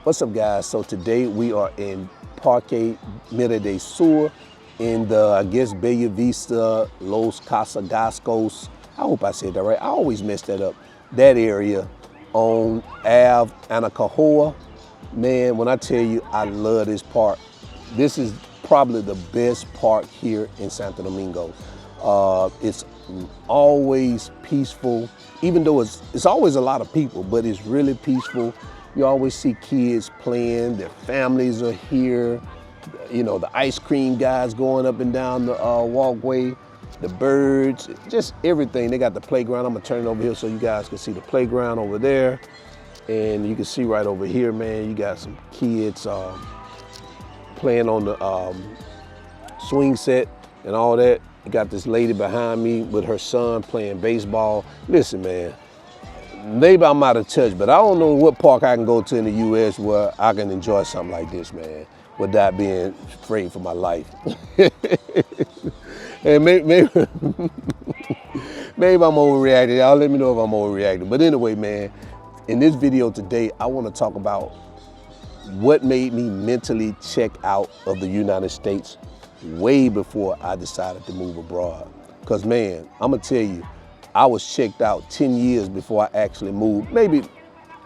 What's up, guys? So today we are in Parque Mira del Sur in the, I guess, Bella Vista, Los Casagascos. I hope I said that right. I always mess that up. That area on Ave Anacahoa. Man, when I tell you I love this park, this is probably the best park here in Santo Domingo. It's always peaceful, even though it's always a lot of people, but it's really peaceful. You always see kids playing, their families are here. You know, the ice cream guys going up and down the walkway, the birds, just everything. They got the playground. I'm gonna turn it over here so you guys can see the playground over there. And you can see right over here, man, you got some kids playing on the swing set and all that. You got this lady behind me with her son playing baseball. Listen, man, maybe I'm out of touch, but I don't know what park I can go to in the U.S. where I can enjoy something like this, man, without being afraid for my life. And maybe I'm overreacting. Y'all let me know if I'm overreacting. But anyway, man, in this video today, I want to talk about what made me mentally check out of the United States way before I decided to move abroad. Because, man, I'm going to tell you, I was checked out 10 years before I actually moved, maybe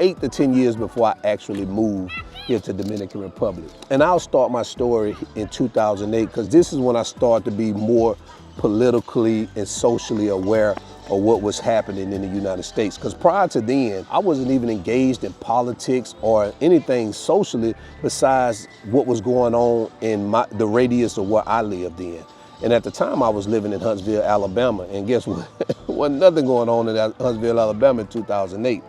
8 to 10 years before I actually moved here to Dominican Republic. And I'll start my story in 2008, because this is when I started to be more politically and socially aware of what was happening in the United States. Because prior to then, I wasn't even engaged in politics or anything socially besides what was going on in the radius of where I lived in. And at the time, I was living in Huntsville, Alabama. And guess what? Wasn't nothing going on in Huntsville, Alabama in 2008.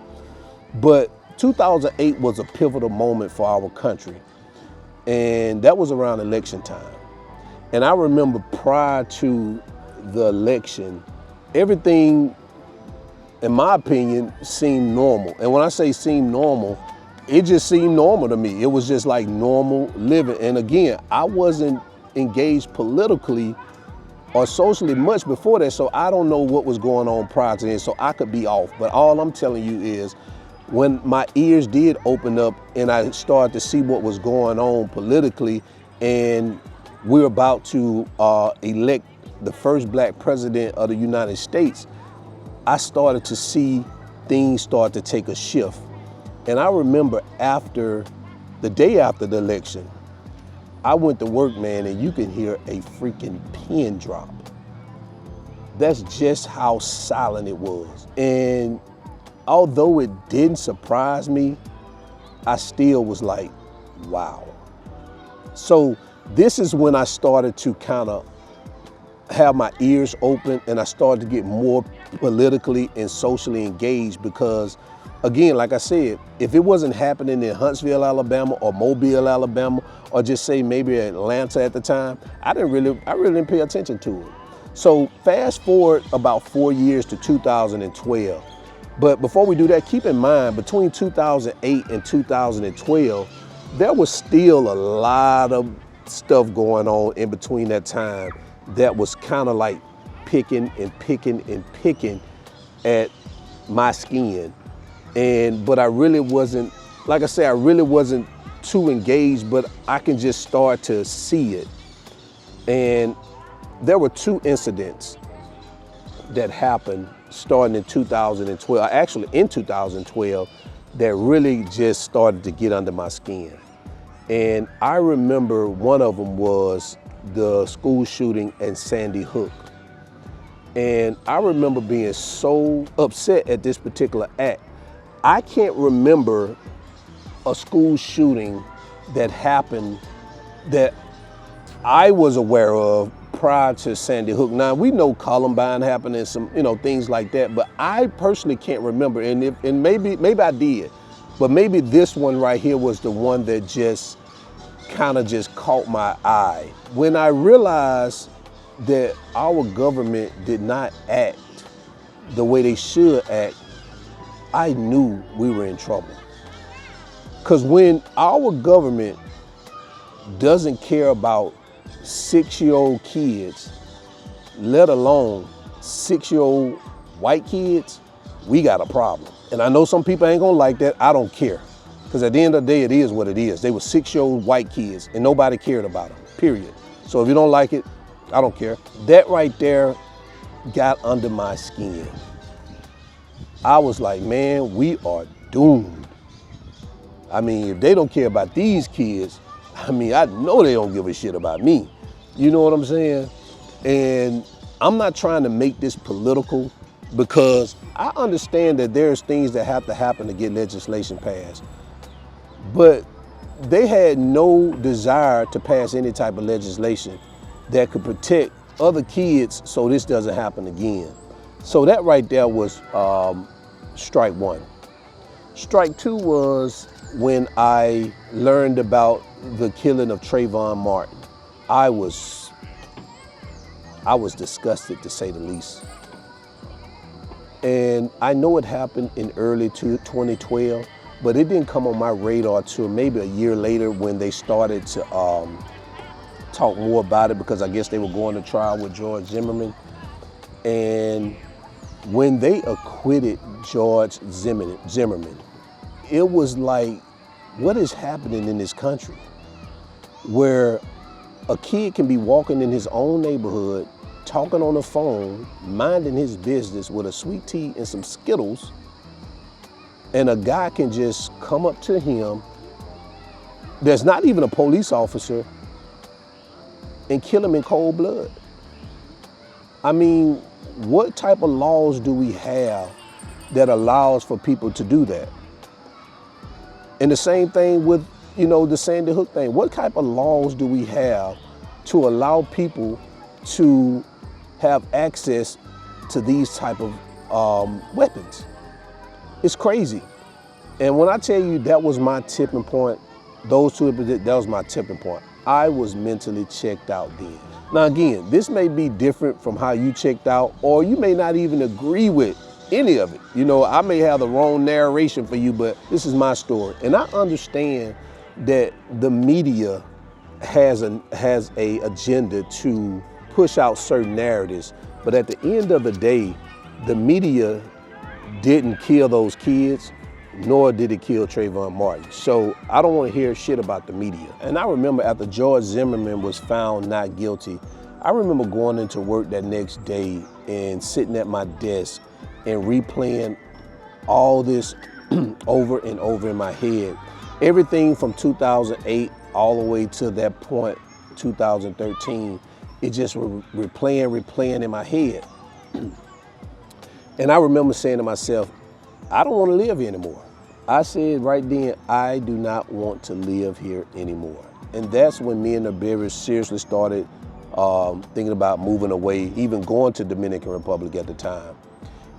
But 2008 was a pivotal moment for our country. And that was around election time. And I remember prior to the election, everything, in my opinion, seemed normal. And when I say seemed normal, it just seemed normal to me. It was just like normal living. And again, I wasn't engaged politically or socially much before that, so I don't know what was going on prior to this, so I could be off. But all I'm telling you is, when my ears did open up and I started to see what was going on politically, and we're about to elect the first black president of the United States, I started to see things start to take a shift. And I remember the day after the election, I went to work, man, and you can hear a freaking pin drop. That's just how silent it was. And although it didn't surprise me, I still was like, wow. So this is when I started to kind of have my ears open, and I started to get more politically and socially engaged, because again, like I said, if it wasn't happening in Huntsville, Alabama, or Mobile, Alabama, or just say maybe Atlanta at the time, I really didn't pay attention to it. So fast forward about 4 years to 2012. But before we do that, keep in mind, between 2008 and 2012, there was still a lot of stuff going on in between that time that was kind of like picking at my skin. But I really wasn't, like I said, I really wasn't too engaged, but I can just start to see it. And there were 2 incidents that happened starting in 2012, actually in 2012, that really just started to get under my skin. And I remember one of them was the school shooting in Sandy Hook. And I remember being so upset at this particular act. I can't remember a school shooting that happened that I was aware of prior to Sandy Hook. Now, we know Columbine happened and some, things like that, but I personally can't remember. And maybe I did, but maybe this one right here was the one that just kind of just caught my eye. When I realized that our government did not act the way they should act, I knew we were in trouble. Because when our government doesn't care about 6-year-old kids, let alone 6-year-old white kids, we got a problem. And I know some people ain't gonna like that. I don't care. Because at the end of the day, it is what it is. They were 6-year-old white kids and nobody cared about them, period. So if you don't like it, I don't care. That right there got under my skin. I was like, man, we are doomed. I mean, if they don't care about these kids, I mean, I know they don't give a shit about me. You know what I'm saying? And I'm not trying to make this political, because I understand that there's things that have to happen to get legislation passed. But they had no desire to pass any type of legislation that could protect other kids so this doesn't happen again. So that right there was strike one. Strike two was when I learned about the killing of Trayvon Martin. I was disgusted, to say the least. And I know it happened in early 2012, but it didn't come on my radar till maybe a year later when they started to talk more about it, because I guess they were going to trial with George Zimmerman. And when they acquitted George Zimmerman, it was like, what is happening in this country? Where a kid can be walking in his own neighborhood, talking on the phone, minding his business with a sweet tea and some Skittles, and a guy can just come up to him, there's not even a police officer, and kill him in cold blood. I mean, what type of laws do we have that allows for people to do that? And the same thing with, the Sandy Hook thing. What type of laws do we have to allow people to have access to these type of weapons? It's crazy. And when I tell you that was my tipping point, that was my tipping point. I was mentally checked out then. Now again, this may be different from how you checked out, or you may not even agree with any of it. I may have the wrong narration for you, but this is my story. And I understand that the media has a agenda to push out certain narratives, but at the end of the day, the media didn't kill those kids, nor did it kill Trayvon Martin. So I don't want to hear shit about the media. And I remember after George Zimmerman was found not guilty, I remember going into work that next day and sitting at my desk and replaying all this over and over in my head. Everything from 2008 all the way to that point, 2013, it just was replaying in my head. And I remember saying to myself, I don't want to live here anymore. I said right then, I do not want to live here anymore. And that's when me and the Bears seriously started thinking about moving away, even going to Dominican Republic at the time.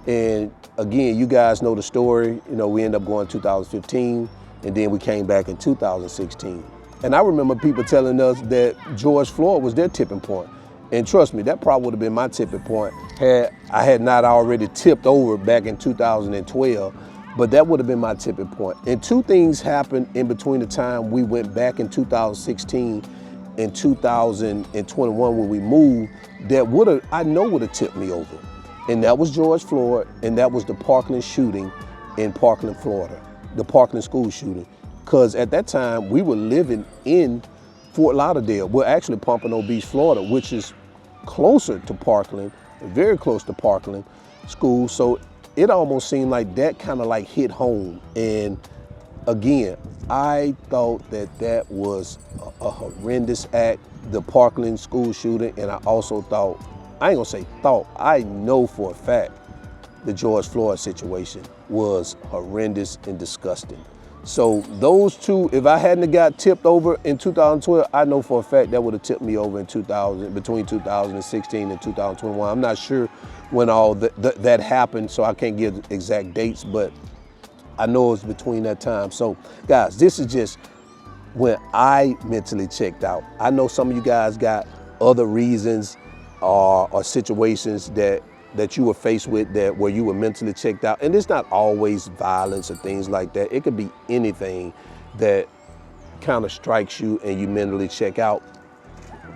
And again, you guys know the story. We ended up going 2015, and then we came back in 2016. And I remember people telling us that George Floyd was their tipping point. And trust me, that probably would have been my tipping point had I had not already tipped over back in 2012, but that would have been my tipping point. And two things happened in between the time we went back in 2016 and 2021 when we moved that would have tipped me over. And that was George Floyd, and that was the Parkland shooting in Parkland, Florida, the Parkland school shooting. Because at that time, we were living in Fort Lauderdale. We're actually Pompano Beach, Florida, which is closer to Parkland, very close to Parkland school. So it almost seemed like that kind of like hit home. And again, I thought that was a horrendous act, the Parkland school shooting. And I also thought, I ain't gonna say thought, I know for a fact the George Floyd situation was horrendous and disgusting. So those two, if I hadn't got tipped over in 2012, I know for a fact that would have tipped me over in between 2016 and 2021. I'm not sure when all that happened, so I can't give exact dates, but I know it's between that time. So guys, this is just when I mentally checked out. I know some of you guys got other reasons or situations that you were faced with where you were mentally checked out. And it's not always violence or things like that. It could be anything that kind of strikes you and you mentally check out.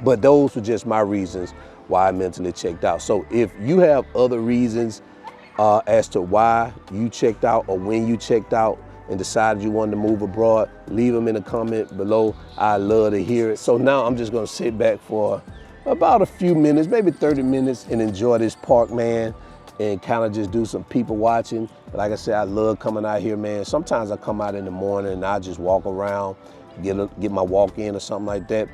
But those were just my reasons why I mentally checked out. So if you have other reasons as to why you checked out or when you checked out, and decided you wanted to move abroad, leave them in a comment below. I love to hear it. So now I'm just gonna sit back for about a few minutes, maybe 30 minutes, and enjoy this park, man, and kind of just do some people watching. But like I said, I love coming out here, man. Sometimes I come out in the morning and I just walk around, get my walk in or something like that.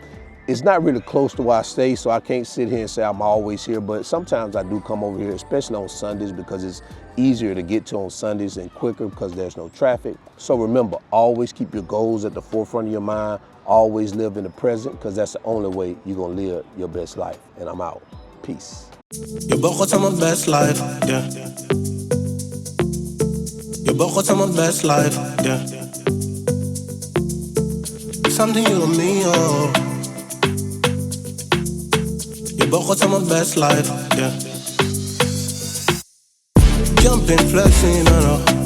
It's not really close to where I stay, so I can't sit here and say I'm always here, but sometimes I do come over here, especially on Sundays, because it's easier to get to on Sundays and quicker because there's no traffic. So remember, always keep your goals at the forefront of your mind, always live in the present, because that's the only way you're gonna live your best life. And I'm out. Peace. You both got my best life, yeah. You both got my best life, yeah. Something you and me, oh. You both got my best life, yeah. Jumping, flexing, I know.